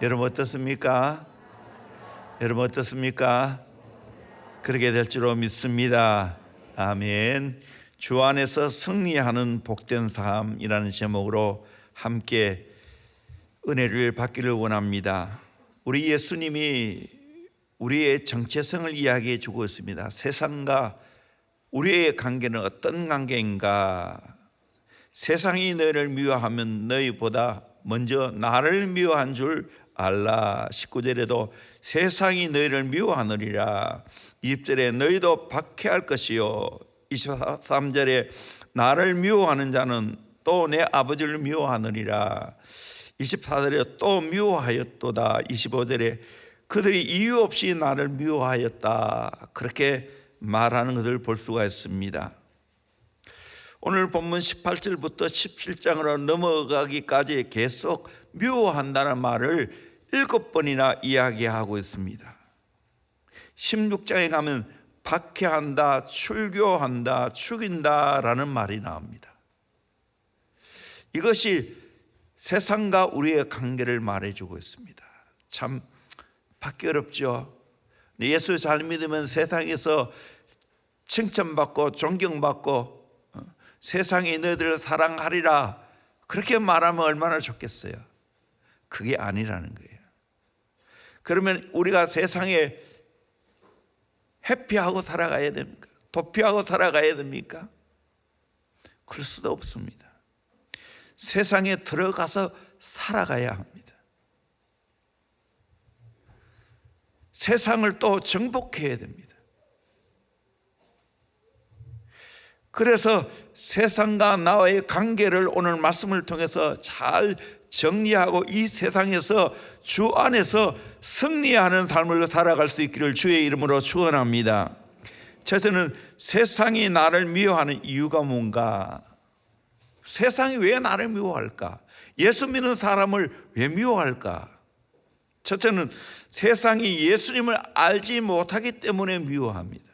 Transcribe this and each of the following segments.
여러분 어떻습니까? 여러분 어떻습니까? 그렇게 될 줄로 믿습니다. 아멘. 주 안에서 승리하는 복된 삶이라는 제목으로 함께 은혜를 받기를 원합니다. 우리 예수님이 우리의 정체성을 이야기해 주고 있습니다. 세상과 우리의 관계는 어떤 관계인가? 세상이 너희를 미워하면 너희보다 먼저 나를 미워한 줄 알라. 19절에도 세상이 너희를 미워하느니라. 20절에 너희도 박해할 것이요. 23절에 나를 미워하는 자는 또 내 아버지를 미워하느니라. 24절에 또 미워하였도다. 25절에 그들이 이유 없이 나를 미워하였다. 그렇게 말하는 것을 볼 수가 있습니다. 오늘 본문 18절부터 17장으로 넘어가기까지 계속 미워한다는 말을 7번이나 이야기하고 있습니다. 16장에 가면 박해한다, 출교한다, 죽인다 라는 말이 나옵니다. 이것이 세상과 우리의 관계를 말해주고 있습니다. 참 받기 어렵죠. 예수 잘 믿으면 세상에서 칭찬받고 존경받고 세상이 너희들을 사랑하리라 그렇게 말하면 얼마나 좋겠어요. 그게 아니라는 거예요. 그러면 우리가 세상에 해피하고 살아가야 됩니까? 도피하고 살아가야 됩니까? 그럴 수도 없습니다. 세상에 들어가서 살아가야 합니다. 세상을 또 정복해야 됩니다. 그래서 세상과 나와의 관계를 오늘 말씀을 통해서 잘 정리하고 이 세상에서 주 안에서 승리하는 삶을 살아갈 수 있기를 주의 이름으로 축원합니다. 첫째는 세상이 나를 미워하는 이유가 뭔가? 세상이 왜 나를 미워할까? 예수 믿는 사람을 왜 미워할까? 첫째는 세상이 예수님을 알지 못하기 때문에 미워합니다.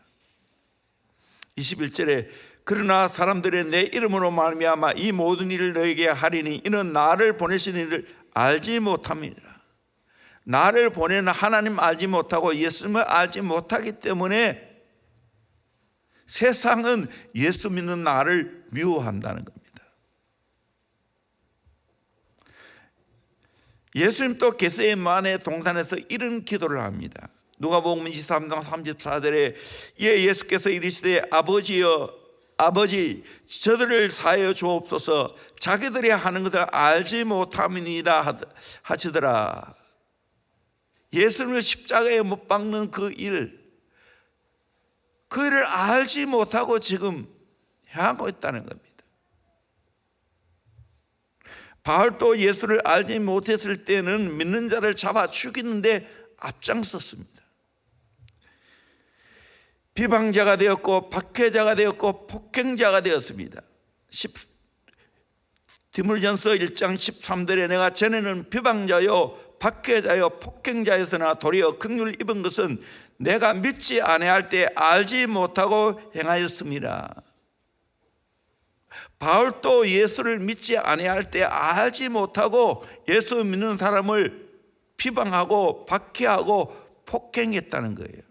21절에 그러나 사람들이 내 이름으로 말미암아 이 모든 일을 너에게 하리니 이는 나를 보내신 이를 알지 못함이니라. 나를 보내는 하나님 알지 못하고 예수님을 알지 못하기 때문에 세상은 예수 믿는 나를 미워한다는 겁니다. 예수님 또 겟세마네 동산에서 이런 기도를 합니다. 누가복음 23장 34절에 예수께서 이르시되 아버지 저들을 사하여 주옵소서 자기들이 하는 것을 알지 못함이니이다 하시더라. 예수님을 십자가에 못 박는 그 일을 알지 못하고 지금 행하고 있다는 겁니다. 바울도 예수를 알지 못했을 때는 믿는 자를 잡아 죽이는데 앞장섰습니다. 비방자가 되었고 박해자가 되었고 폭행자가 되었습니다. 디모데전서 1장 13절에 내가 전에는 비방자요 박해자요 폭행자였으나 도리어 긍휼을 입은 것은 내가 믿지 아니할 때 알지 못하고 행하였습니다. 바울도 예수를 믿지 아니할 때 알지 못하고 예수 믿는 사람을 비방하고 박해하고 폭행했다는 거예요.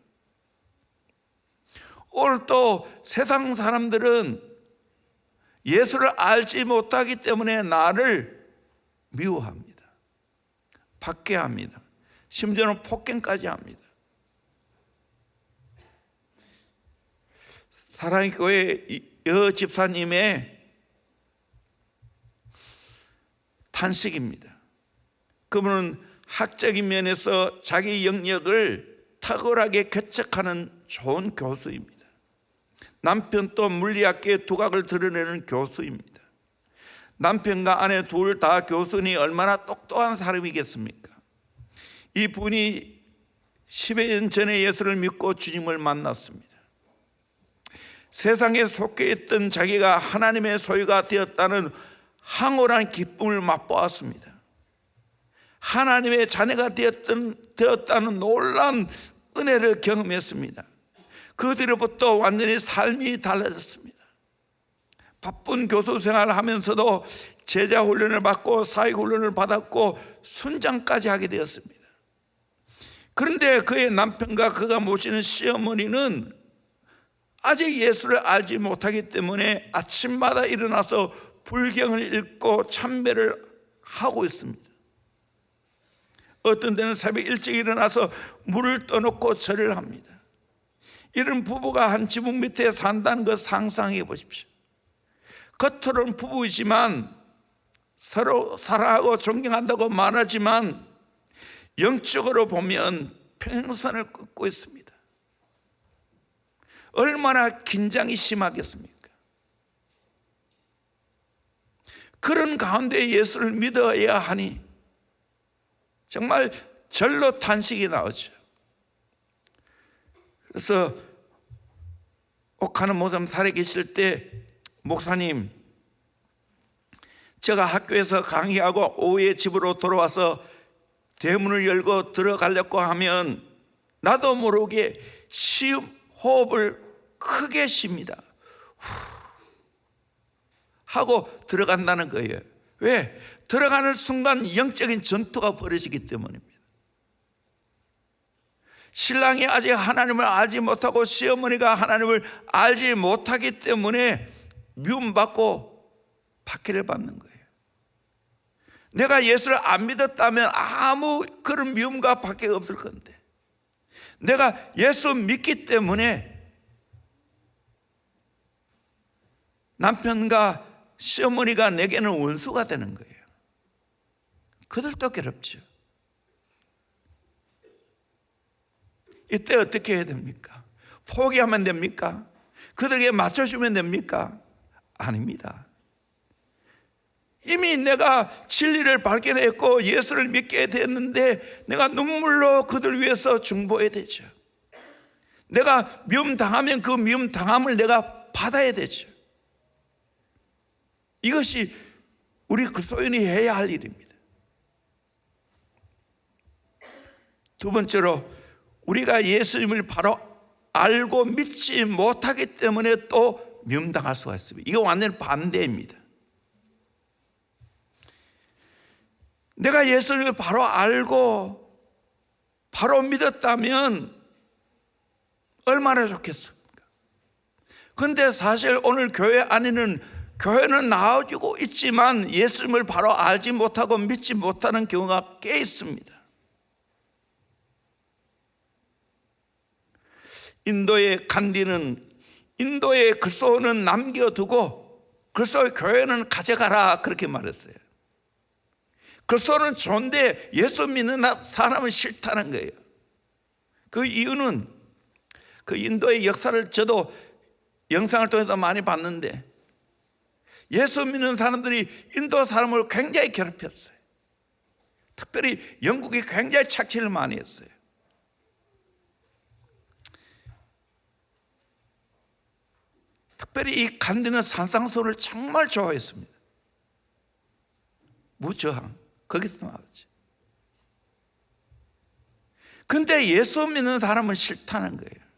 오늘 또 세상 사람들은 예수를 알지 못하기 때문에 나를 미워합니다. 박해합니다. 심지어는 폭행까지 합니다. 사랑의 교회 여 집사님의 탄식입니다. 그분은 학적인 면에서 자기 영역을 탁월하게 개척하는 좋은 교수입니다. 남편도 물리학계의 두각을 드러내는 교수입니다. 남편과 아내 둘 다 교수니 얼마나 똑똑한 사람이겠습니까? 이분이 10여 년 전에 예수를 믿고 주님을 만났습니다. 세상에 속해 있던 자기가 하나님의 소유가 되었다는 황홀한 기쁨을 맛보았습니다. 하나님의 자녀가 되었다는 놀라운 은혜를 경험했습니다. 그 뒤로부터 완전히 삶이 달라졌습니다. 바쁜 교수 생활을 하면서도 제자 훈련을 받고 사역 훈련을 받았고 순장까지 하게 되었습니다. 그런데 그의 남편과 그가 모시는 시어머니는 아직 예수를 알지 못하기 때문에 아침마다 일어나서 불경을 읽고 참배를 하고 있습니다. 어떤 때는 새벽 일찍 일어나서 물을 떠놓고 절을 합니다. 이런 부부가 한 지붕 밑에 산다는 것 상상해 보십시오. 겉으로는 부부이지만 서로 사랑하고 존경한다고 말하지만 영적으로 보면 평행선을 긋고 있습니다. 얼마나 긴장이 심하겠습니까? 그런 가운데 예수를 믿어야 하니 정말 절로 탄식이 나오죠. 그래서 옥하는 목사님 살아 계실 때, 목사님, 제가 학교에서 강의하고 오후에 집으로 돌아와서 대문을 열고 들어가려고 하면 나도 모르게 시험 호흡을 크게 쉽니다. 하고 들어간다는 거예요. 왜? 들어가는 순간 영적인 전투가 벌어지기 때문입니다. 신랑이 아직 하나님을 알지 못하고 시어머니가 하나님을 알지 못하기 때문에 미움받고 박해를 받는 거예요. 내가 예수를 안 믿었다면 아무 그런 미움과 박해가 없을 건데, 내가 예수 믿기 때문에 남편과 시어머니가 내게는 원수가 되는 거예요. 그들도 괴롭죠. 이때 어떻게 해야 됩니까? 포기하면 됩니까? 그들에게 맞춰주면 됩니까? 아닙니다. 이미 내가 진리를 발견했고 예수를 믿게 됐는데 내가 눈물로 그들 위해서 중보해야 되죠. 내가 미움당하면 그 미움당함을 내가 받아야 되죠. 이것이 우리 그리스도인이 해야 할 일입니다. 두 번째로, 우리가 예수님을 바로 알고 믿지 못하기 때문에 또 미움당할 수가 있습니다. 이거 완전히 반대입니다. 내가 예수님을 바로 알고 바로 믿었다면 얼마나 좋겠습니까? 그런데 사실 오늘 교회 안에는 교회는 나와주고 있지만 예수님을 바로 알지 못하고 믿지 못하는 경우가 꽤 있습니다. 인도의 간디는 인도의 그리스도는 남겨두고 그리스도의 교회는 가져가라, 그렇게 말했어요. 그리스도는 좋은데 예수 믿는 사람은 싫다는 거예요. 그 이유는 그 인도의 역사를 저도 영상을 통해서 많이 봤는데, 예수 믿는 사람들이 인도 사람을 굉장히 괴롭혔어요. 특별히 영국이 굉장히 착취를 많이 했어요. 특별히 이 간디는 산상수를 정말 좋아했습니다. 무저항, 거기서 나왔지. 근데 예수 믿는 사람은 싫다는 거예요.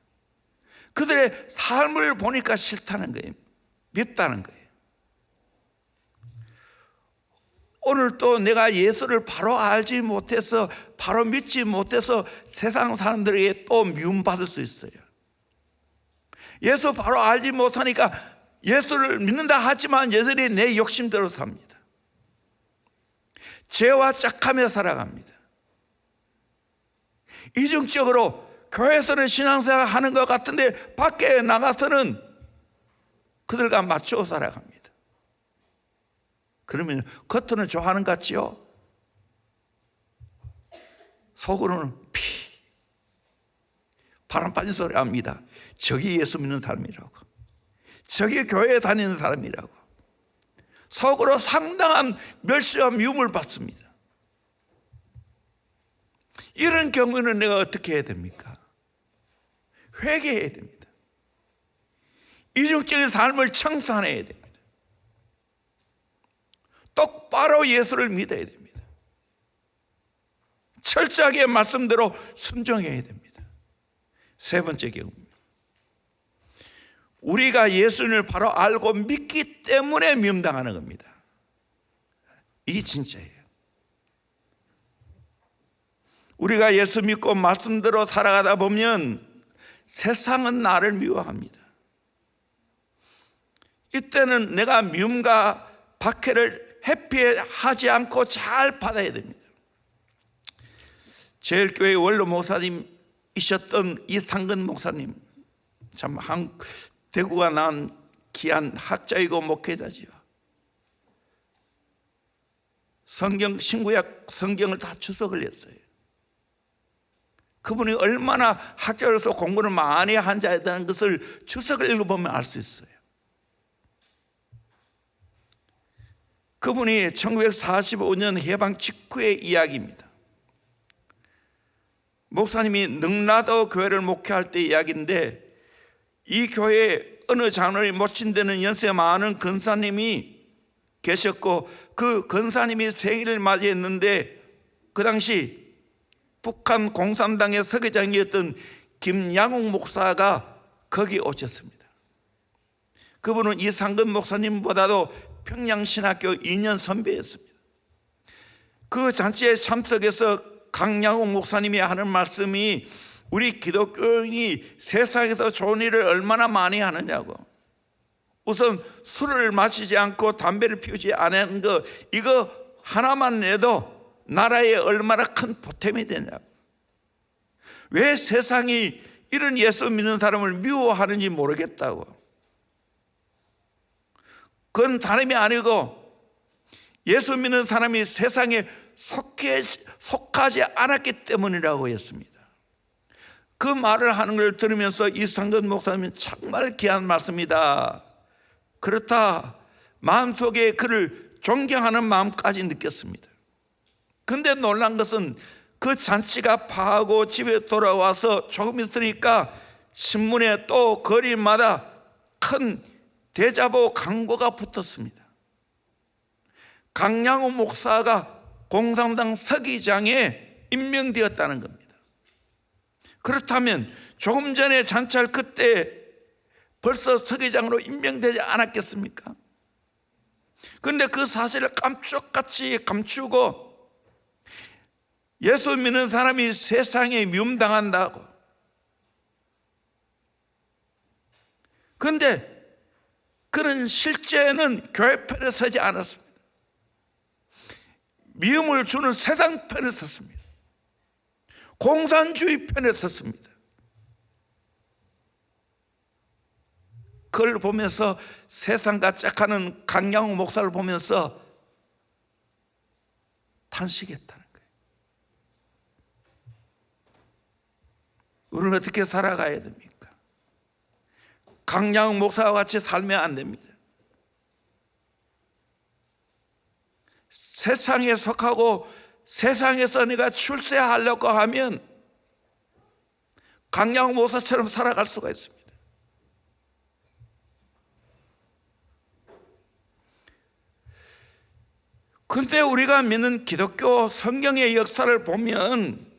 그들의 삶을 보니까 싫다는 거예요. 밉다는 거예요. 오늘 또 내가 예수를 바로 알지 못해서, 바로 믿지 못해서 세상 사람들에게 또 미움받을 수 있어요. 예수 바로 알지 못하니까 예수를 믿는다 하지만 여전히 내 욕심대로 삽니다. 죄와 짝하며 살아갑니다. 이중적으로 교회에서는 신앙생활 하는 것 같은데 밖에 나가서는 그들과 맞추어 살아갑니다. 그러면 겉으로는 좋아하는 것 같지요? 속으로는 바람 빠진 소리 합니다. 저기 예수 믿는 사람이라고, 저기 교회에 다니는 사람이라고. 속으로 상당한 멸시와 미움을 받습니다. 이런 경우는 내가 어떻게 해야 됩니까? 회개해야 됩니다. 이중적인 삶을 청산해야 됩니다. 똑바로 예수를 믿어야 됩니다. 철저하게 말씀대로 순종해야 됩니다. 세 번째 경우입니다. 우리가 예수님을 바로 알고 믿기 때문에 미움당하는 겁니다. 이게 진짜예요. 우리가 예수 믿고 말씀대로 살아가다 보면 세상은 나를 미워합니다. 이때는 내가 미움과 박해를 회피하지 않고 잘 받아야 됩니다. 제일교회 원로 목사님이셨던 이상근 목사님, 참 대구가 난 귀한 학자이고 목회자지요. 성경 신구약 성경을 다 주석을 했어요. 그분이 얼마나 학자로서 공부를 많이 한 자이라는 것을 주석을 읽어보면 알 수 있어요. 그분이 1945년 해방 직후의 이야기입니다. 목사님이 능라도 교회를 목회할 때 이야기인데, 이 교회에 어느 장로님 모친되는 연세 많은 권사님이 계셨고, 그 권사님이 생일을 맞이했는데 그 당시 북한 공산당의 서기장이었던 김양욱 목사가 거기 오셨습니다. 그분은 이상근 목사님보다도 평양신학교 2년 선배였습니다. 그 잔치에 참석해서 강양욱 목사님이 하는 말씀이 우리 기독교인이 세상에서 좋은 일을 얼마나 많이 하느냐고, 우선 술을 마시지 않고 담배를 피우지 않는 거, 이거 하나만 내도 나라에 얼마나 큰 보탬이 되냐고, 왜 세상이 이런 예수 믿는 사람을 미워하는지 모르겠다고. 그건 다름이 아니고 예수 믿는 사람이 세상에 속하지 않았기 때문이라고 했습니다. 그 말을 하는 걸 들으면서 이상근 목사님은 정말 귀한 말씀이다, 그렇다, 마음속에 그를 존경하는 마음까지 느꼈습니다. 근데 놀란 것은 그 잔치가 파하고 집에 돌아와서 조금 있으니까 신문에 또 거리마다 큰 대자보 광고가 붙었습니다. 강양호 목사가 공산당 서기장에 임명되었다는 겁니다. 그렇다면 조금 전에 잔치할 그때 벌써 서기장으로 임명되지 않았겠습니까? 그런데 그 사실을 깜짝같이 감추고 예수 믿는 사람이 세상에 미움당한다고. 그런데 그는 실제는 교회 편에 서지 않았습니다. 미움을 주는 세상 편에 섰습니다. 공산주의 편에 섰습니다. 그걸 보면서 세상과 짝하는 강양호 목사를 보면서 탄식했다는 거예요. 우리는 어떻게 살아가야 됩니까? 강양호 목사와 같이 살면 안 됩니다. 세상에 속하고 세상에서 내가 출세하려고 하면 강양호 목사처럼 살아갈 수가 있습니다. 근데 우리가 믿는 기독교 성경의 역사를 보면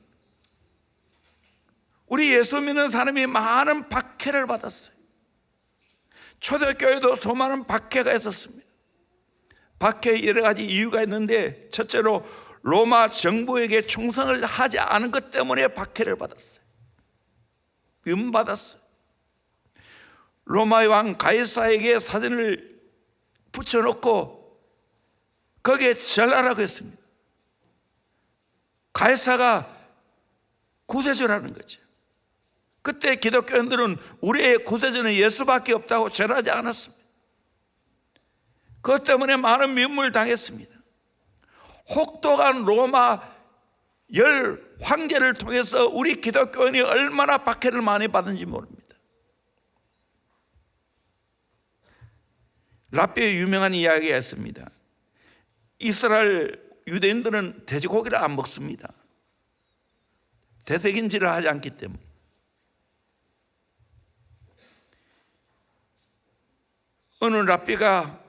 우리 예수 믿는 사람이 많은 박해를 받았어요. 초대교회도 수많은 박해가 있었습니다. 박해에 여러 가지 이유가 있는데, 첫째로 로마 정부에게 충성을 하지 않은 것 때문에 박해를 받았어요. 미움받았어요. 로마의 왕 가이사에게 사진을 붙여놓고 거기에 절하라고 했습니다. 가이사가 구세주라는 거죠. 그때 기독교인들은 우리의 구세주는 예수밖에 없다고 절하지 않았습니다. 그것 때문에 많은 미움을 당했습니다. 혹독한 로마 열 황제를 통해서 우리 기독교인이 얼마나 박해를 많이 받은지 모릅니다. 랍비의 유명한 이야기가 있습니다. 이스라엘 유대인들은 돼지고기를 안 먹습니다. 되새김질을 하지 않기 때문에. 어느 랍비가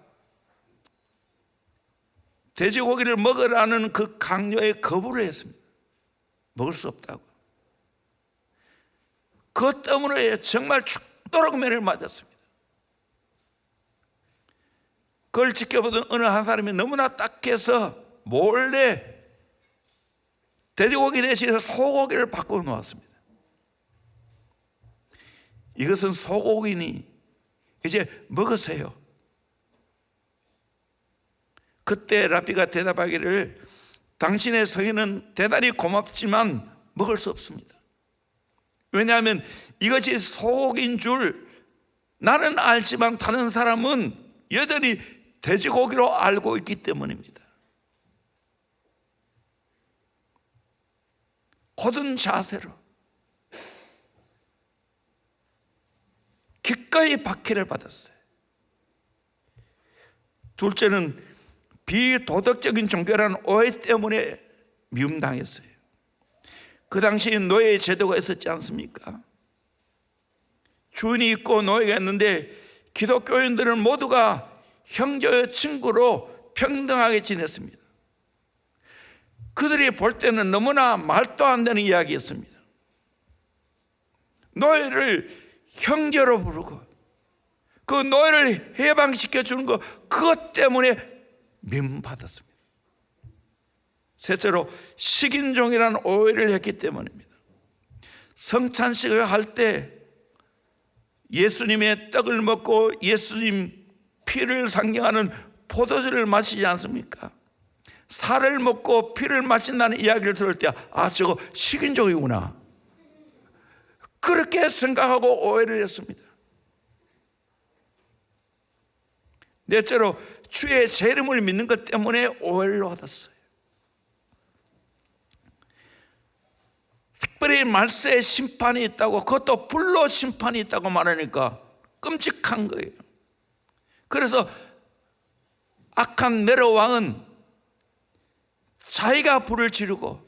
돼지고기를 먹으라는 그 강요에 거부를 했습니다. 먹을 수 없다고. 그것 때문에 정말 죽도록 매를 맞았습니다. 그걸 지켜보던 어느 한 사람이 너무나 딱해서 몰래 돼지고기 대신에 소고기를 바꿔 놓았습니다. 이것은 소고기니 이제 먹으세요. 그때 랍비가 대답하기를 당신의 성의는 대단히 고맙지만 먹을 수 없습니다. 왜냐하면 이것이 소고기인 줄 나는 알지만 다른 사람은 여전히 돼지고기로 알고 있기 때문입니다. 곧은 자세로 기꺼이 박해를 받았어요. 둘째는 비도덕적인 종교라는 오해 때문에 미움당했어요. 그 당시에 노예 제도가 있었지 않습니까? 주인이 있고 노예가 있는데 기독교인들은 모두가 형제의 친구로 평등하게 지냈습니다. 그들이 볼 때는 너무나 말도 안 되는 이야기였습니다. 노예를 형제로 부르고 그 노예를 해방시켜 주는 것, 그것 때문에 미움받았습니다. 셋째로 식인종이라는 오해를 했기 때문입니다. 성찬식을 할 때 예수님의 떡을 먹고 예수님 피를 상징하는 포도주를 마시지 않습니까? 살을 먹고 피를 마신다는 이야기를 들을 때 저거 식인종이구나, 그렇게 생각하고 오해를 했습니다. 넷째로 주의 재림을 믿는 것 때문에 오해를 받았어요. 특별히 말세에 심판이 있다고, 그것도 불로 심판이 있다고 말하니까 끔찍한 거예요. 그래서 악한 네로 왕은 자기가 불을 지르고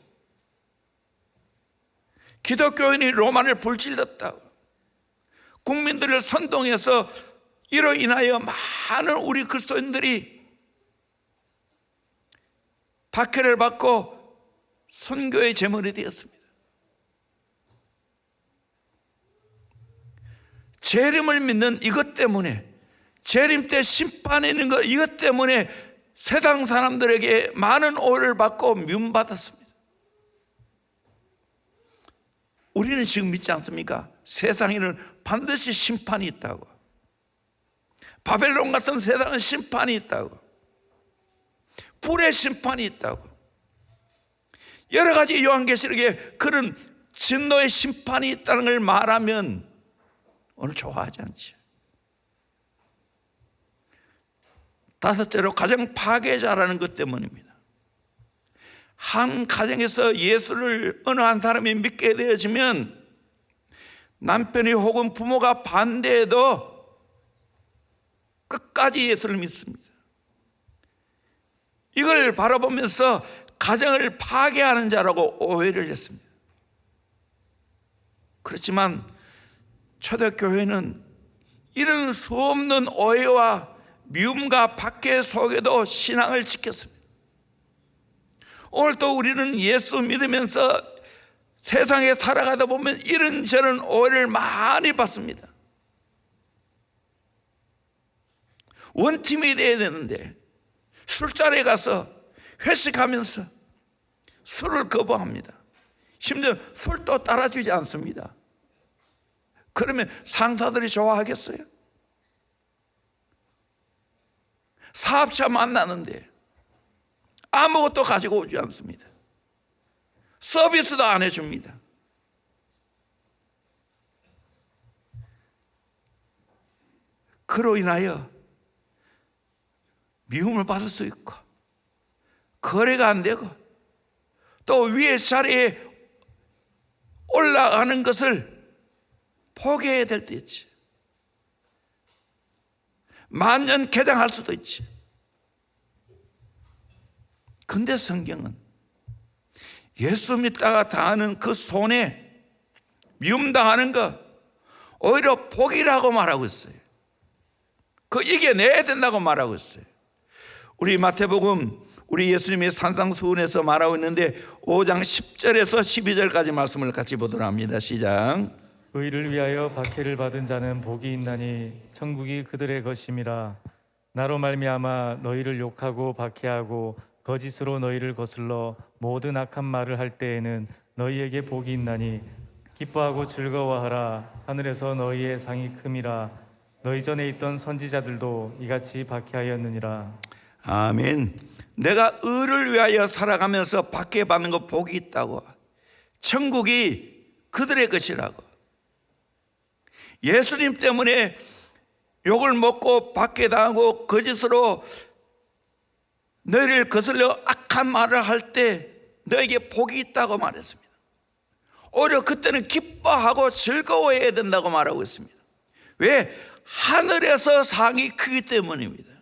기독교인이 로마를 불질렀다고 국민들을 선동해서 이로 인하여 많은 우리 그리스도인들이 박해를 받고 순교의 제물이 되었습니다. 재림을 믿는 이것 때문에, 재림 때 심판에 있는 것, 이것 때문에 세상 사람들에게 많은 오해를 받고 미움받았습니다. 우리는 지금 믿지 않습니까? 세상에는 반드시 심판이 있다고. 바벨론 같은 세상은 심판이 있다고. 불의 심판이 있다고. 여러 가지 요한계시록에 그런 진노의 심판이 있다는 걸 말하면 오늘 좋아하지 않죠. 다섯째로 가정 파괴자라는 것 때문입니다. 한 가정에서 예수를 어느 한 사람이 믿게 되어지면 남편이 혹은 부모가 반대해도 끝까지 예수를 믿습니다. 이걸 바라보면서 가정을 파괴하는 자라고 오해를 했습니다. 그렇지만 초대교회는 이런 수없는 오해와 미움과 박해 속에도 신앙을 지켰습니다. 오늘 또 우리는 예수 믿으면서 세상에 살아가다 보면 이런저런 오해를 많이 받습니다. 원팀이 돼야 되는데 술자리에 가서 회식하면서 술을 거부합니다. 심지어 술도 따라주지 않습니다. 그러면 상사들이 좋아하겠어요? 사업자 만나는데 아무것도 가지고 오지 않습니다. 서비스도 안 해줍니다. 그로 인하여 미움을 받을 수 있고 거래가 안 되고 또 위의 자리에 올라가는 것을 포기해야 될 때 있지. 만년 개장할 수도 있지. 근데 성경은 예수 믿다가 당하는 그 손해, 미움당하는 거 오히려 복이라고 말하고 있어요. 그 이겨내야 된다고 말하고 있어요. 우리 마태복음, 우리 예수님의 산상수훈에서 말하고 있는데 5장 10절에서 12절까지 말씀을 같이 보도록 합니다. 시작. 의를 위하여 박해를 받은 자는 복이 있나니 천국이 그들의 것임이라. 나로 말미암아 너희를 욕하고 박해하고 거짓으로 너희를 거슬러 모든 악한 말을 할 때에는 너희에게 복이 있나니 기뻐하고 즐거워하라. 하늘에서 너희의 상이 큼이라. 너희 전에 있던 선지자들도 이같이 박해하였느니라. 아멘. 내가 의를 위하여 살아가면서 박해받는 거 복이 있다고. 천국이 그들의 것이라고. 예수님 때문에 욕을 먹고 박해당하고 거짓으로 너희를 거슬려 악한 말을 할 때 너에게 복이 있다고 말했습니다. 오히려 그때는 기뻐하고 즐거워해야 된다고 말하고 있습니다. 왜? 하늘에서 상이 크기 때문입니다.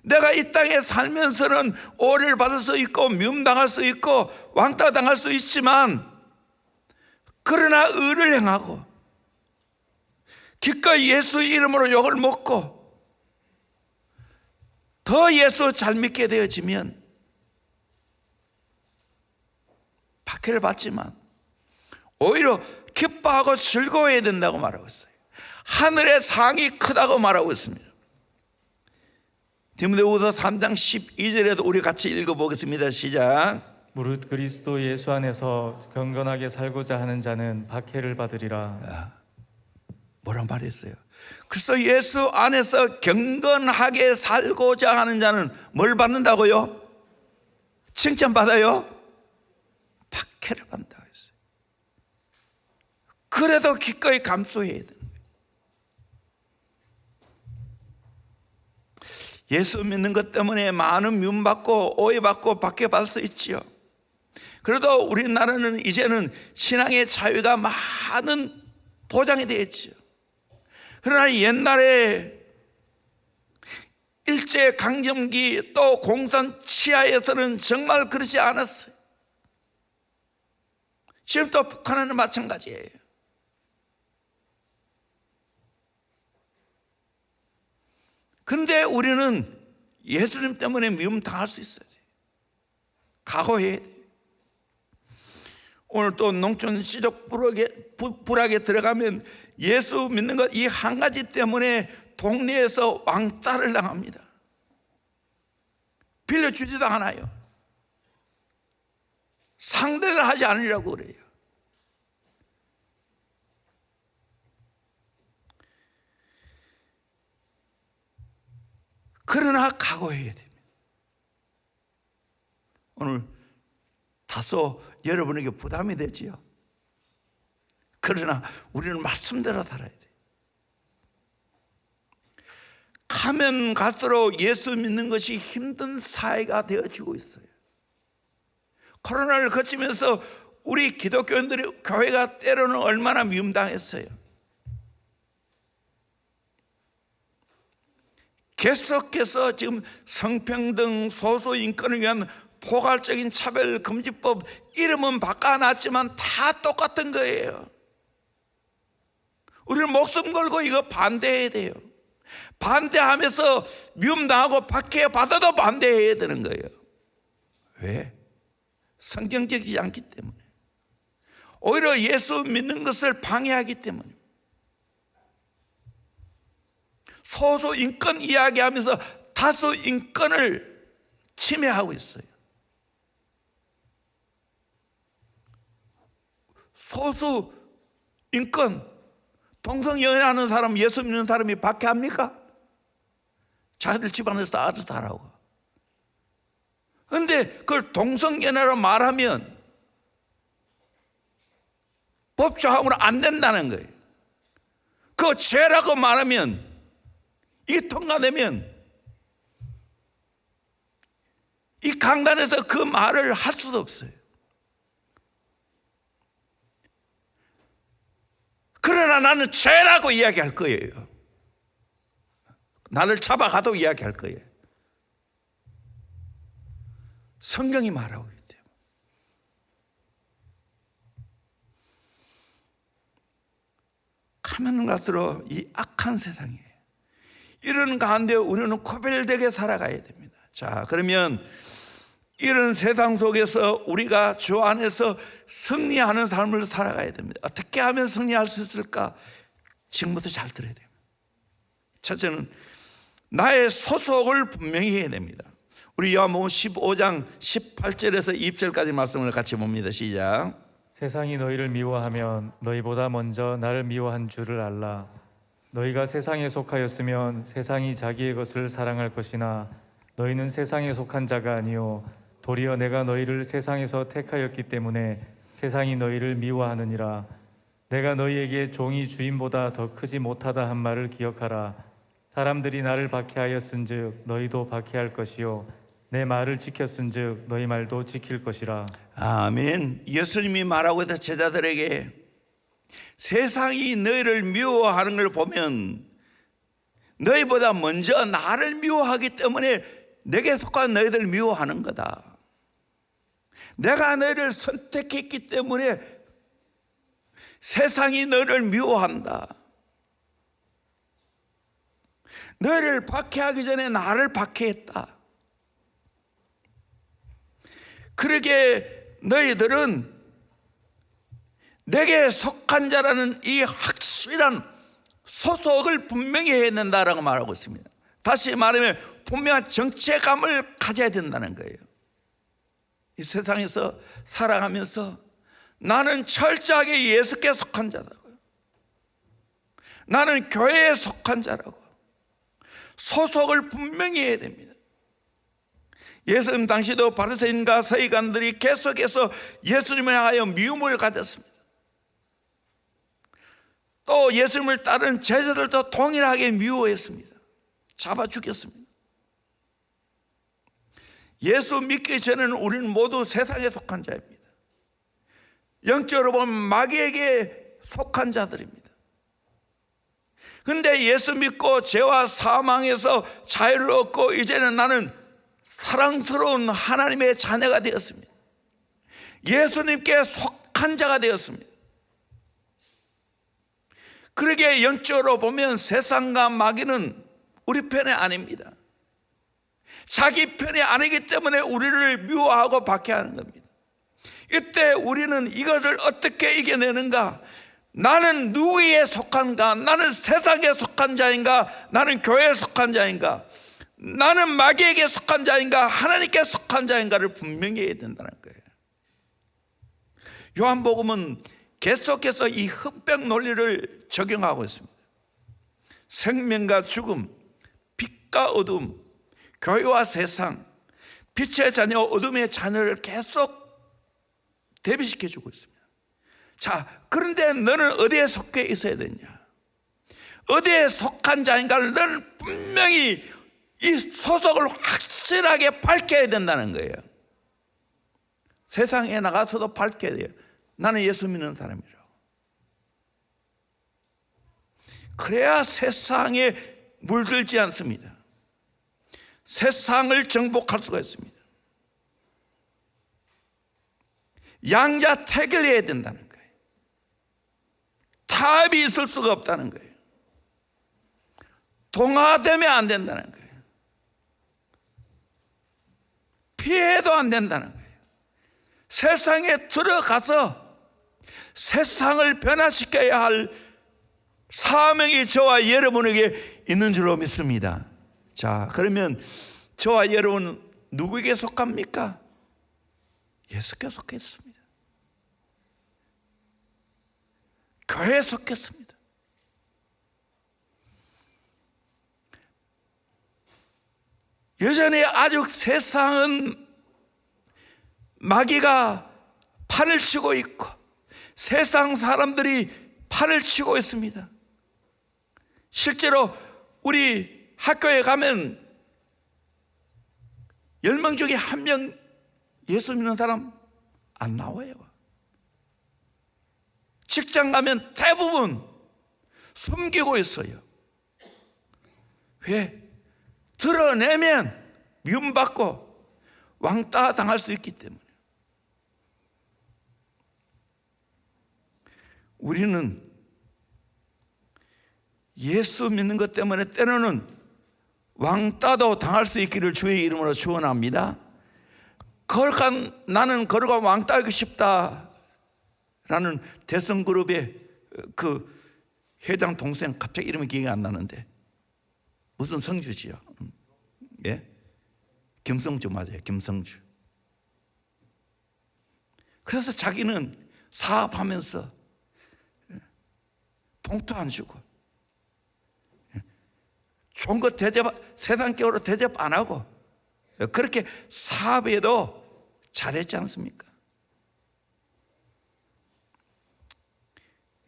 내가 이 땅에 살면서는 오해를 받을 수 있고 미움당할 수 있고 왕따당할 수 있지만, 그러나 의를 행하고 기꺼이 예수 이름으로 욕을 먹고 더 예수 잘 믿게 되어지면 박해를 받지만 오히려 기뻐하고 즐거워해야 된다고 말하고 있어요. 하늘의 상이 크다고 말하고 있습니다. 디모데후서 3장 12절에도 우리 같이 읽어보겠습니다. 시작. 무릇 그리스도 예수 안에서 경건하게 살고자 하는 자는 박해를 받으리라. 뭐란 말이었어요? 그래서 예수 안에서 경건하게 살고자 하는 자는 뭘 받는다고요? 칭찬받아요? 박해를 받는다고 했어요. 그래도 기꺼이 감수해야 되는 거예요. 예수 믿는 것 때문에 많은 미움받고 오해받고 박해받을 수 있지요. 그래도 우리나라는 이제는 신앙의 자유가 많은 보장이 되어 있지요. 그러나 옛날에 일제강점기 또 공산 치하에서는 정말 그렇지 않았어요. 지금 또 북한은 마찬가지예요. 근데 우리는 예수님 때문에 미움 당할 수 있어요. 각오해야 돼요. 오늘 또 농촌 시적 불악에 들어가면 예수 믿는 것 이 한 가지 때문에 동네에서 왕따를 당합니다. 빌려주지도 않아요. 상대를 하지 않으려고 그래요. 그러나 각오해야 됩니다. 오늘 다소 여러분에게 부담이 되지요. 그러나 우리는 말씀대로 살아야 돼요. 가면 갈수록 예수 믿는 것이 힘든 사회가 되어지고 있어요. 코로나를 거치면서 우리 기독교인들이 교회가 때로는 얼마나 미움당했어요. 계속해서 지금 성평등 소수인권을 위한 포괄적인 차별금지법 이름은 바꿔놨지만 다 똑같은 거예요. 우리는 목숨 걸고 이거 반대해야 돼요. 반대하면서 미움당하고 박해받아도 반대해야 되는 거예요. 왜? 성경적이지 않기 때문에. 오히려 예수 믿는 것을 방해하기 때문에. 소수 인권 이야기하면서 다수 인권을 침해하고 있어요. 소수 인권, 동성연애하는 사람, 예수 믿는 사람이 박해합니까? 자기들 집안에서 다 알아서 하라고. 그런데 그걸 동성연애로 말하면 법조항으로 안 된다는 거예요. 그거 죄라고 말하면 이게 통과되면 이 강단에서 그 말을 할 수도 없어요. 그러나 나는 죄라고 이야기할 거예요. 나를 잡아가도 이야기할 거예요. 성경이 말하고 있기 때문에. 가면 갈수록 이 악한 세상에 이런 가운데 우리는 코별되게 살아가야 됩니다. 자, 그러면 이런 세상 속에서 우리가 주 안에서 승리하는 삶을 살아가야 됩니다. 어떻게 하면 승리할 수 있을까? 지금부터 잘 들어야 됩니다. 첫째는 나의 소속을 분명히 해야 됩니다. 우리 요한복음 15장 18절에서 20절까지 말씀을 같이 봅니다. 시작. 세상이 너희를 미워하면 너희보다 먼저 나를 미워한 줄을 알라. 너희가 세상에 속하였으면 세상이 자기의 것을 사랑할 것이나 너희는 세상에 속한 자가 아니요 도리어 내가 너희를 세상에서 택하였기 때문에 세상이 너희를 미워하느니라. 내가 너희에게 종이 주인보다 더 크지 못하다 한 말을 기억하라. 사람들이 나를 박해하였은즉 너희도 박해할 것이요 내 말을 지켰은즉 너희 말도 지킬 것이라. 아멘. 예수님이 말하고 있다 제자들에게 세상이 너희를 미워하는 걸 보면 너희보다 먼저 나를 미워하기 때문에 내게 속한 너희들 미워하는 거다. 내가 너희를 선택했기 때문에 세상이 너희를 미워한다. 너희를 박해하기 전에 나를 박해했다. 그러게 너희들은 내게 속한 자라는 이 확실한 소속을 분명히 해야 된다라고 말하고 있습니다. 다시 말하면 분명한 정체감을 가져야 된다는 거예요. 이 세상에서 살아가면서 나는 철저하게 예수께 속한 자라고요. 나는 교회에 속한 자라고 소속을 분명히 해야 됩니다. 예수님 당시도 바리새인과 서기관들이 계속해서 예수님을 향하여 미움을 가졌습니다. 또 예수님을 따른 제자들도 동일하게 미워했습니다. 잡아 죽였습니다. 예수 믿기 전에는 우리는 모두 세상에 속한 자입니다. 영적으로 보면 마귀에게 속한 자들입니다. 그런데 예수 믿고 죄와 사망에서 자유를 얻고 이제는 나는 사랑스러운 하나님의 자녀가 되었습니다. 예수님께 속한 자가 되었습니다. 그러기에 영적으로 보면 세상과 마귀는 우리 편이 아닙니다. 자기 편이 아니기 때문에 우리를 미워하고 박해하는 겁니다. 이때 우리는 이것을 어떻게 이겨내는가? 나는 누구에 속한가? 나는 세상에 속한 자인가? 나는 교회에 속한 자인가? 나는 마귀에게 속한 자인가? 하나님께 속한 자인가를 분명히 해야 된다는 거예요. 요한복음은 계속해서 이 흑백 논리를 적용하고 있습니다. 생명과 죽음, 빛과 어둠, 교회와 세상, 빛의 자녀, 어둠의 자녀를 계속 대비시켜주고 있습니다. 자, 그런데 너는 어디에 속해 있어야 되냐? 어디에 속한 자인가를 너는 분명히 이 소속을 확실하게 밝혀야 된다는 거예요. 세상에 나가서도 밝혀야 돼요. 나는 예수 믿는 사람이라고. 그래야 세상에 물들지 않습니다. 세상을 정복할 수가 있습니다. 양자택일 해야 된다는 거예요. 타협이 있을 수가 없다는 거예요. 동화되면 안 된다는 거예요. 피해도 안 된다는 거예요. 세상에 들어가서 세상을 변화시켜야 할 사명이 저와 여러분에게 있는 줄로 믿습니다. 자, 그러면 저와 여러분은 누구에게 속합니까? 예수께 속했습니다. 교회에 속했습니다. 여전히 아직 세상은 마귀가 판을 치고 있고 세상 사람들이 판을 치고 있습니다. 실제로 우리 학교에 가면 10명 중에 1명 예수 믿는 사람 안 나와요. 직장 가면 대부분 숨기고 있어요. 왜? 드러내면 미움받고 왕따 당할 수 있기 때문에. 우리는 예수 믿는 것 때문에 때로는 왕따도 당할 수 있기를 주의 이름으로 축원합니다. 나는 거룩한 왕따하기 싶다라는 대성그룹의 그 회장 동생 갑자기 이름이 기억이 안 나는데 무슨 성주지요? 예? 김성주 맞아요. 김성주. 그래서 자기는 사업하면서 봉투 안 주고 좋은 거 대접, 세상적으로 대접 안 하고 그렇게 사업에도 잘했지 않습니까?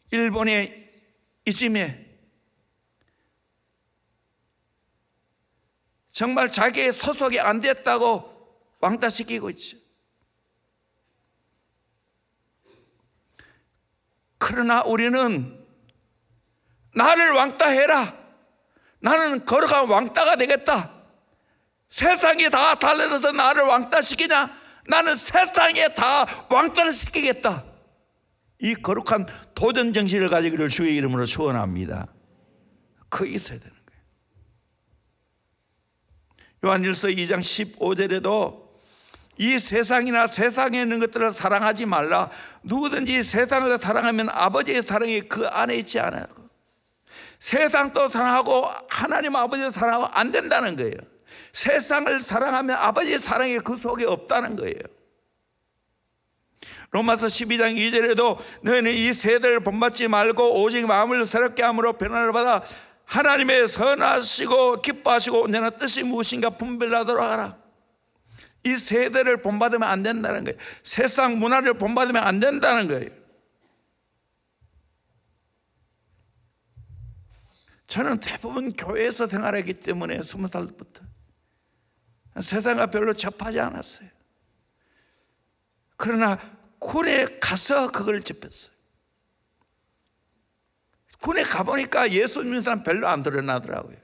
일본의 이쯤에 정말 자기의 소속이 안 됐다고 왕따시키고 있죠. 그러나 우리는 나를 왕따해라. 나는 걸어가면 왕따가 되겠다. 세상이 다 달라져서 나를 왕따시키냐? 나는 세상에 다 왕따를 시키겠다. 이 거룩한 도전 정신을 가지기를 주의 이름으로 축원합니다. 그게 있어야 되는 거예요. 요한일서 2장 15절에도 이 세상이나 세상에 있는 것들을 사랑하지 말라. 누구든지 세상을 사랑하면 아버지의 사랑이 그 안에 있지 않아요. 세상도 사랑하고 하나님 아버지를 사랑하고 안 된다는 거예요. 세상을 사랑하면 아버지의 사랑이 그 속에 없다는 거예요. 로마서 12장 2절에도 너희는 이 세대를 본받지 말고 오직 마음을 새롭게 함으로 변화를 받아 하나님의 선하시고 기뻐하시고 온전한 뜻이 무엇인가 분별하도록 하라. 이 세대를 본받으면 안 된다는 거예요. 세상 문화를 본받으면 안 된다는 거예요. 저는 대부분 교회에서 생활했기 때문에 20살부터 세상과 별로 접하지 않았어요. 그러나 군에 가서 그걸 접했어요. 군에 가보니까 예수 믿는 사람 별로 안 드러나더라고요.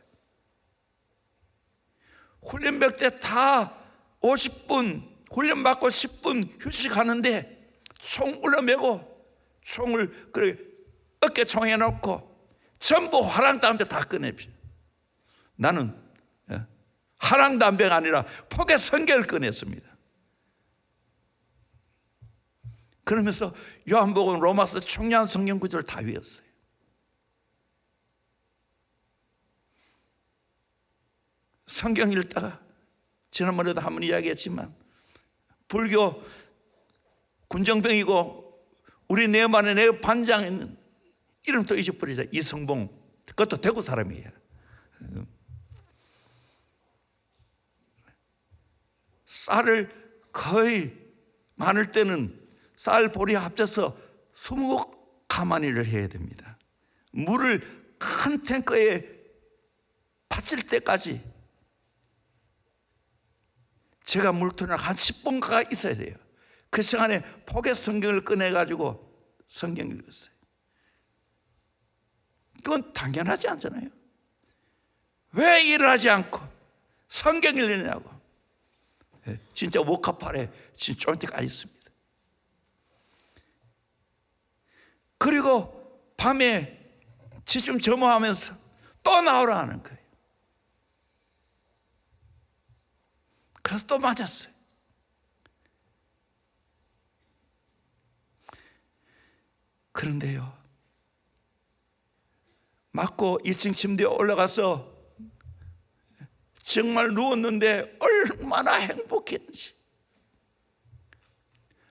훈련병 때 다 50분 훈련받고 10분 휴식하는데 총 울려매고 총을 어깨 총에 놓고 전부 화랑담배 다 꺼내죠. 나는 화랑담배가 아니라 포개 성경을 꺼냈습니다. 그러면서 요한복음, 로마서 총량 성경 구절을 다 외웠어요. 성경 읽다가 지난번에도 한번 이야기했지만 불교 군정병이고 우리 내 반에 내 반장에 있는 이름도 잊어버리자. 이성봉, 그것도 대구 사람이에요. 쌀을 거의 많을 때는 쌀 보리 합쳐서 20가마니를 해야 됩니다. 물을 큰 탱크에 받칠 때까지 제가 물통을 한 10번가가 있어야 돼요. 그 시간에 포개 성경을 꺼내가지고 성경 읽었어요. 그건 당연하지 않잖아요. 왜 일을 하지 않고 성경 읽느냐고. 진짜 워커팔에 진짜 쫀티가 있습니다. 그리고 밤에 지좀 점호하면서 또 나오라 하는 거예요. 그래서 또 맞았어요. 그런데요, 맞고 2층 침대에 올라가서 정말 누웠는데 얼마나 행복했는지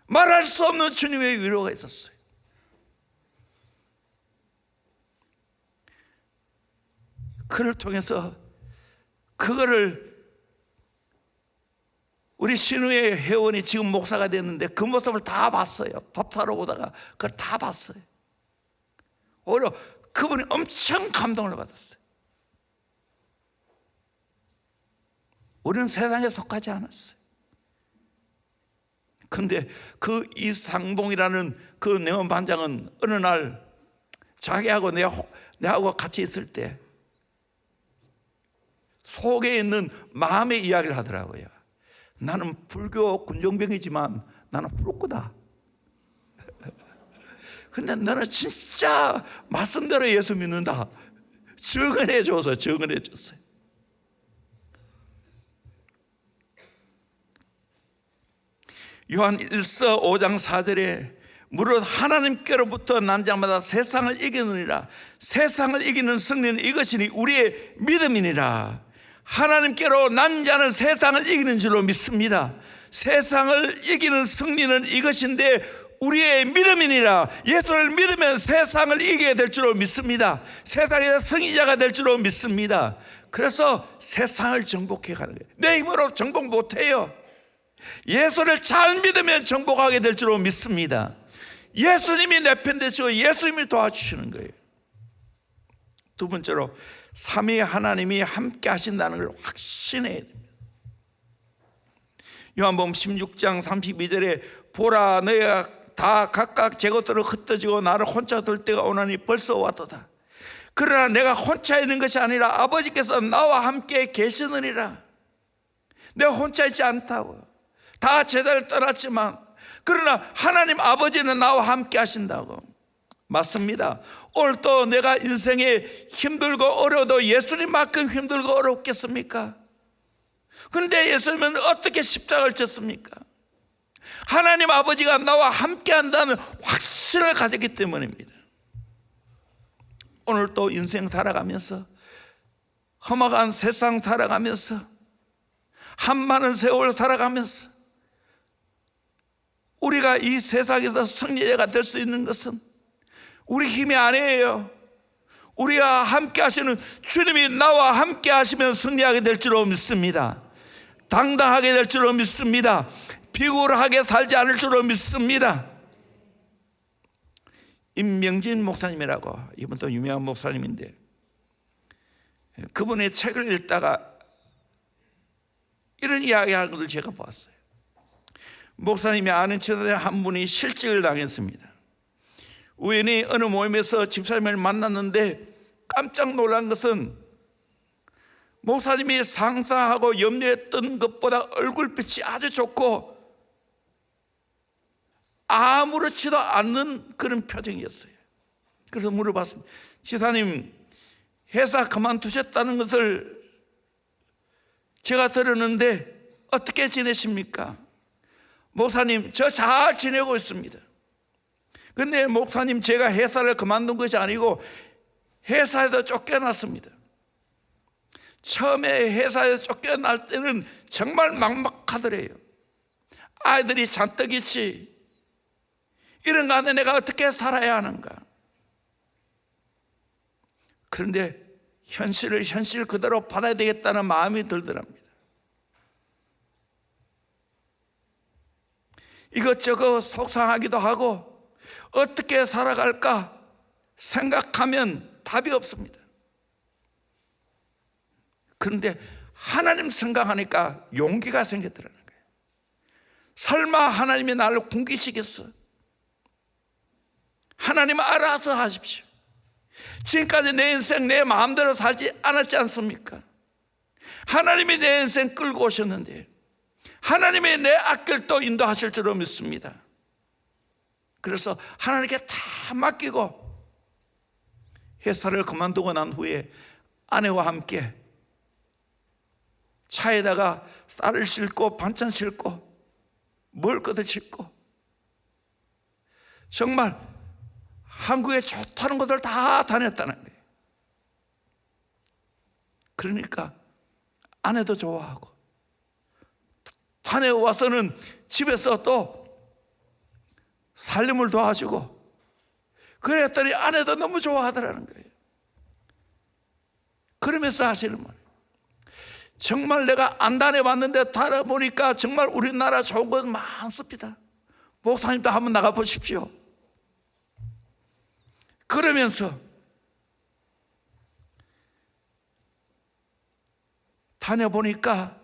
말할 수 없는 주님의 위로가 있었어요. 그를 통해서 그거를 우리 신우의 회원이 지금 목사가 됐는데 그 모습을 다 봤어요. 밥 사러 오다가 그걸 다 봤어요. 오히려 그분이 엄청 감동을 받았어요. 우리는 세상에 속하지 않았어요. 근데 그 이상봉이라는 그 내원 반장은 어느 날 자기하고 내하고 같이 있을 때 속에 있는 마음의 이야기를 하더라고요. 나는 불교 군종병이지만 나는 프로꾸다. 근데 너는 진짜 말씀대로 예수 믿는다. 증언해 줬어요. 요한 1서 5장 4절에 무릇 하나님께로부터 난 자마다 세상을 이기느니라. 세상을 이기는 승리는 이것이니 우리의 믿음이니라. 하나님께로 난 자는 세상을 이기는 줄로 믿습니다. 세상을 이기는 승리는 이것인데 우리의 믿음이니라. 예수를 믿으면 세상을 이기게 될 줄로 믿습니다. 세상의 승리자가 될 줄로 믿습니다. 그래서 세상을 정복해 가는 거예요. 내 힘으로 정복 못해요. 예수를 잘 믿으면 정복하게 될 줄로 믿습니다. 예수님이 내 편 되시고 예수님이 도와주시는 거예요. 두 번째로 삼위 하나님이 함께 하신다는 걸 확신해야 됩니다. 요한복음 16장 32절에 보라 너희가 다 각각 제 것들을 흩어지고 나를 혼자 둘 때가 오나니 벌써 왔도다. 그러나 내가 혼자 있는 것이 아니라 아버지께서 나와 함께 계시느니라. 내가 혼자 있지 않다고. 다 제자를 떠났지만 그러나 하나님 아버지는 나와 함께 하신다고. 맞습니다. 오늘 또 내가 인생에 힘들고 어려워도 예수님만큼 힘들고 어렵겠습니까? 그런데 예수님은 어떻게 십자가를 졌습니까? 하나님 아버지가 나와 함께 한다는 확신을 가졌기 때문입니다. 오늘 또 인생 살아가면서 험악한 세상 살아가면서 한많은 세월 살아가면서 우리가 이 세상에서 승리자가 될 수 있는 것은 우리 힘이 아니에요. 우리가 함께 하시는 주님이 나와 함께 하시면 승리하게 될 줄로 믿습니다. 당당하게 될 줄로 믿습니다. 비굴하게 살지 않을 줄로 믿습니다. 임명진 목사님이라고, 이분 또 유명한 목사님인데, 그분의 책을 읽다가 이런 이야기하는 것을 제가 보았어요. 목사님이 아는 친구들 한 분이 실직을 당했습니다. 우연히 어느 모임에서 집사님을 만났는데 깜짝 놀란 것은 목사님이 상상하고 염려했던 것보다 얼굴빛이 아주 좋고 아무렇지도 않는 그런 표정이었어요. 그래서 물어봤습니다. 지사님, 회사 그만두셨다는 것을 제가 들었는데 어떻게 지내십니까? 목사님, 저 잘 지내고 있습니다. 근데 목사님, 제가 회사를 그만둔 것이 아니고 회사에서 쫓겨났습니다. 처음에 회사에서 쫓겨날 때는 정말 막막하더래요. 아이들이 잔뜩 있지. 이런 가운데 내가 어떻게 살아야 하는가. 그런데 현실을 현실 그대로 받아야 되겠다는 마음이 들더랍니다. 이것저것 속상하기도 하고 어떻게 살아갈까 생각하면 답이 없습니다. 그런데 하나님 생각하니까 용기가 생겼더라는 거예요. 설마 하나님이 나를 굶기시겠어? 하나님 알아서 하십시오. 지금까지 내 인생 내 마음대로 살지 않았지 않습니까? 하나님이 내 인생 끌고 오셨는데 하나님이 내 앞길도 인도하실 줄로 믿습니다. 그래서 하나님께 다 맡기고 회사를 그만두고 난 후에 아내와 함께 차에다가 쌀을 싣고 반찬 싣고 먹을 것을 싣고 정말 한국에 좋다는 것들 다 다녔다는 거예요. 그러니까 아내도 좋아하고 다녀와서는 집에서 또 살림을 도와주고 그랬더니 아내도 너무 좋아하더라는 거예요. 그러면서 하시는 말이에요. 정말 내가 안 다녀봤는데 다녀보니까 정말 우리나라 좋은 건 많습니다. 목사님도 한번 나가보십시오. 그러면서 다녀보니까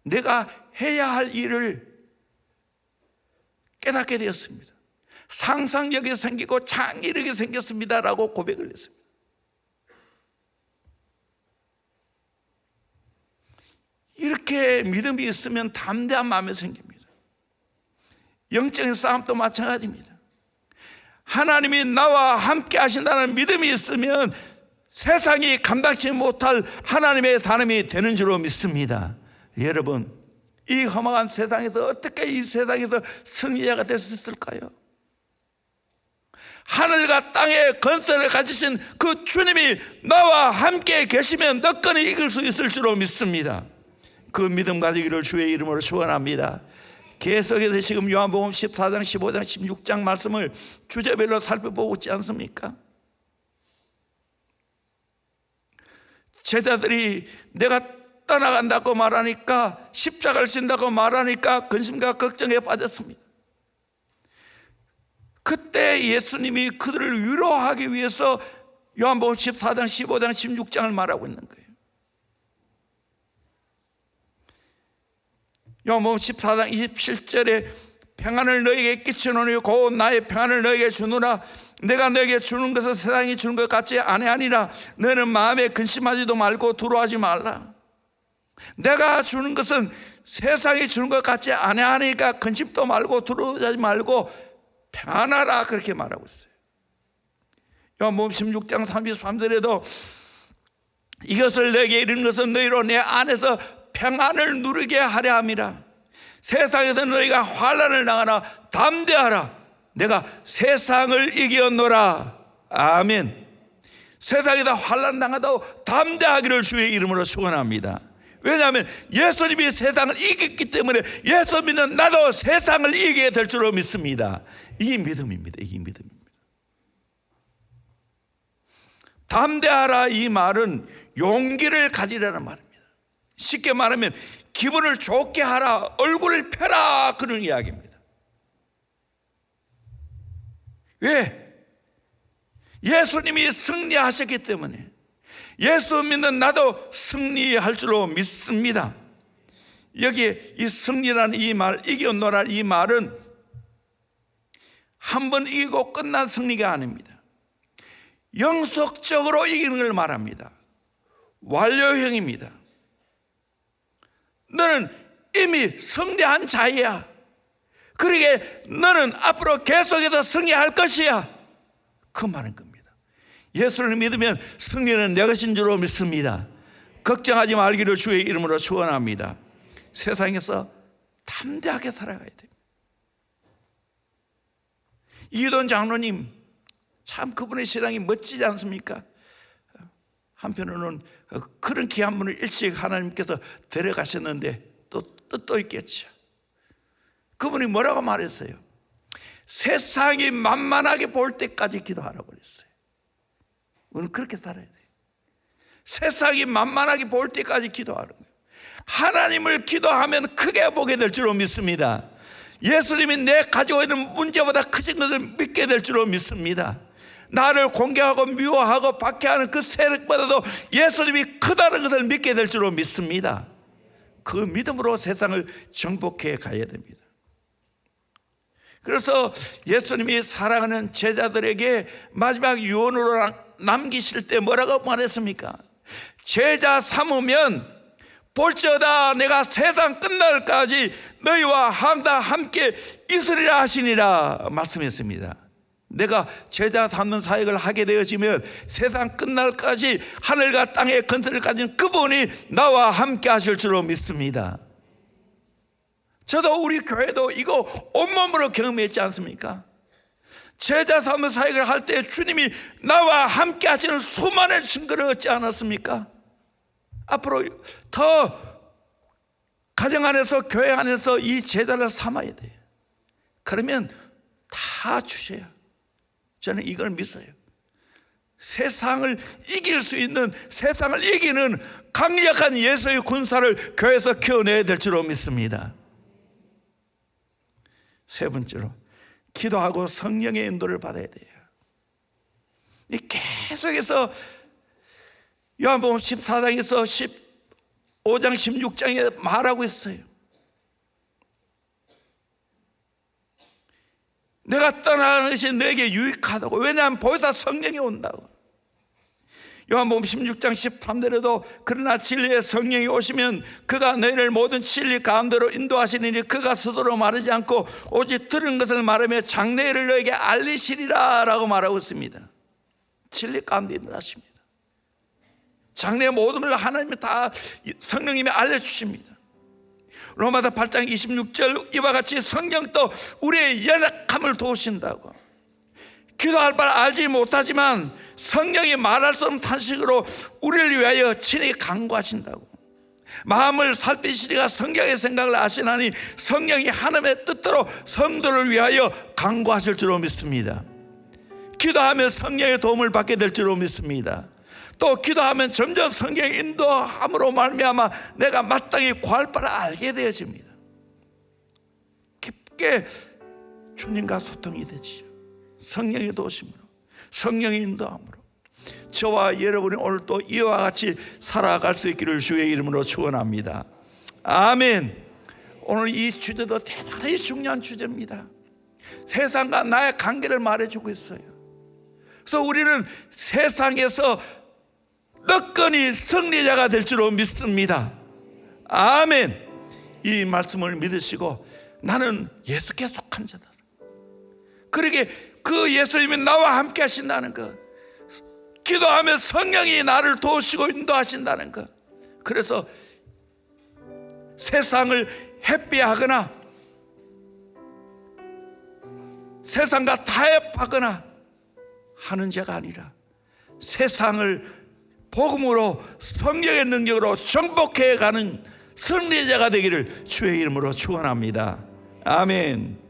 내가 해야 할 일을 깨닫게 되었습니다. 상상력이 생기고 창의력이 생겼습니다라고 고백을 했습니다. 이렇게 믿음이 있으면 담대한 마음이 생깁니다. 영적인 싸움도 마찬가지입니다. 하나님이 나와 함께 하신다는 믿음이 있으면 세상이 감당치 못할 하나님의 사람이 되는 줄로 믿습니다. 여러분, 이 험악한 세상에서 어떻게 이 세상에서 승리자가 될 수 있을까요? 하늘과 땅의 건설을 가지신 그 주님이 나와 함께 계시면 너건이 이길 수 있을 줄로 믿습니다. 그 믿음 가지기를 주의 이름으로 축원합니다. 계속해서 지금 요한복음 14장, 15장, 16장 말씀을 주제별로 살펴보고 있지 않습니까? 제자들이 내가 떠나간다고 말하니까, 십자가를 진다고 말하니까 근심과 걱정에 빠졌습니다. 그때 예수님이 그들을 위로하기 위해서 요한복음 14장, 15장, 16장을 말하고 있는 거예요. 요한복음 14장 27절에 평안을 너에게 끼치노니 곧 나의 평안을 너에게 주노라. 내가 너에게 주는 것은 세상이 주는 것 같지 아니하니라. 너는 마음에 근심하지도 말고 두려워하지 말라. 내가 주는 것은 세상이 주는 것 같지 아니하니까 근심도 말고 두려워하지 말고 평안하라, 그렇게 말하고 있어요. 요한복음 16장 33절에도 이것을 너에게 이르는 것은 너희로 내 안에서 평안을 누리게 하려 함이라. 세상에서 너희가 환난을 당하나 담대하라. 내가 세상을 이겼노라. 아멘. 세상에다 환난 당하도 담대하기를 주의 이름으로 축원합니다. 왜냐하면 예수님이 세상을 이겼기 때문에 예수 믿는 나도 세상을 이기게 될 줄로 믿습니다. 이게 믿음입니다. 이게 믿음입니다. 담대하라, 이 말은 용기를 가지라는 말입니다. 쉽게 말하면 기분을 좋게 하라, 얼굴을 펴라, 그런 이야기입니다. 왜? 예수님이 승리하셨기 때문에 예수 믿는 나도 승리할 줄로 믿습니다. 여기에 이 승리라는 이 말, 이겼노라, 이 말은 한 번 이기고 끝난 승리가 아닙니다. 영속적으로 이기는 걸 말합니다. 완료형입니다. 너는 이미 승리한 자야. 그러게 너는 앞으로 계속해서 승리할 것이야, 그 말인 겁니다. 예수를 믿으면 승리는 내 것인 줄로 믿습니다. 걱정하지 말기를 주의 이름으로 축원합니다. 세상에서 담대하게 살아가야 됩니다. 이돈 장로님, 참 그분의 신앙이 멋지지 않습니까? 한편으로는 그런 귀한 분을 일찍 하나님께서 데려가셨는데 또 뜻도 있겠죠. 그분이 뭐라고 말했어요? 세상이 만만하게 볼 때까지 기도하라고 그랬어요. 우리는 그렇게 살아야 돼요. 세상이 만만하게 볼 때까지 기도하는 거예요. 하나님을 기도하면 크게 보게 될 줄로 믿습니다. 예수님이 내 가지고 있는 문제보다 크신 것을 믿게 될 줄로 믿습니다. 나를 공격하고 미워하고 박해하는 그 세력보다도 예수님이 크다는 것을 믿게 될 줄로 믿습니다. 그 믿음으로 세상을 정복해 가야 됩니다. 그래서 예수님이 사랑하는 제자들에게 마지막 유언으로 남기실 때 뭐라고 말했습니까? 제자 삼으면 볼지어다 내가 세상 끝날까지 너희와 항상 함께 있으리라 하시니라 말씀했습니다. 내가 제자 삼는 사역을 하게 되어지면 세상 끝날까지 하늘과 땅의 건설을 가진 그분이 나와 함께 하실 줄로 믿습니다. 저도 우리 교회도 이거 온몸으로 경험했지 않습니까? 제자 삼는 사역을 할 때 주님이 나와 함께 하시는 수많은 증거를 얻지 않았습니까? 앞으로 더 가정 안에서 교회 안에서 이 제자를 삼아야 돼요. 그러면 다 주셔야. 저는 이걸 믿어요. 세상을 이길 수 있는, 세상을 이기는 강력한 예수의 군사를 교회에서 키워내야 될 줄로 믿습니다. 세 번째로 기도하고 성령의 인도를 받아야 돼요. 계속해서 요한복음 14장에서 15장 16장에 말하고 있어요. 내가 떠나가는 것이 너에게 유익하다고. 왜냐하면 보이다 성령이 온다고. 요한복음 16장 13절에도 그러나 진리의 성령이 오시면 그가 너희를 모든 진리 가운데로 인도하시리니 그가 스스로 말하지 않고 오직 들은 것을 말하며 장래일을 너에게 알리시리라 라고 말하고 있습니다. 진리 가운데 인도하십니다. 장래의 모든 걸 하나님이 다 성령님이 알려주십니다. 로마서 8장 26절 이와 같이 성령도 우리의 연약함을 도우신다고. 기도할 바를 알지 못하지만 성령이 말할 수 없는 탄식으로 우리를 위하여 친히 간구하신다고. 마음을 살피시리가 성경의 생각을 아시나니 성령이 하나님의 뜻대로 성도를 위하여 간구하실 줄로 믿습니다. 기도하면 성령의 도움을 받게 될 줄로 믿습니다. 또 기도하면 점점 성령의 인도함으로 말미암아 내가 마땅히 구할 바를 알게 되어집니다. 깊게 주님과 소통이 되지요. 성령의 도우심으로, 성령의 인도함으로 저와 여러분이 오늘 또 이와 같이 살아갈 수 있기를 주의 이름으로 축원합니다. 아멘. 오늘 이 주제도 대단히 중요한 주제입니다. 세상과 나의 관계를 말해주고 있어요. 그래서 우리는 세상에서 너끈히 승리자가 될 줄로 믿습니다. 아멘. 이 말씀을 믿으시고 나는 예수께 속한 자다. 그러게 그 예수님이 나와 함께 하신다는 것, 기도하면 성령이 나를 도우시고 인도하신다는 것, 그래서 세상을 회피하거나 세상과 타협하거나 하는 자가 아니라 세상을 복음으로 성령의 능력으로 정복해 가는 승리자가 되기를 주의 이름으로 축원합니다. 아멘.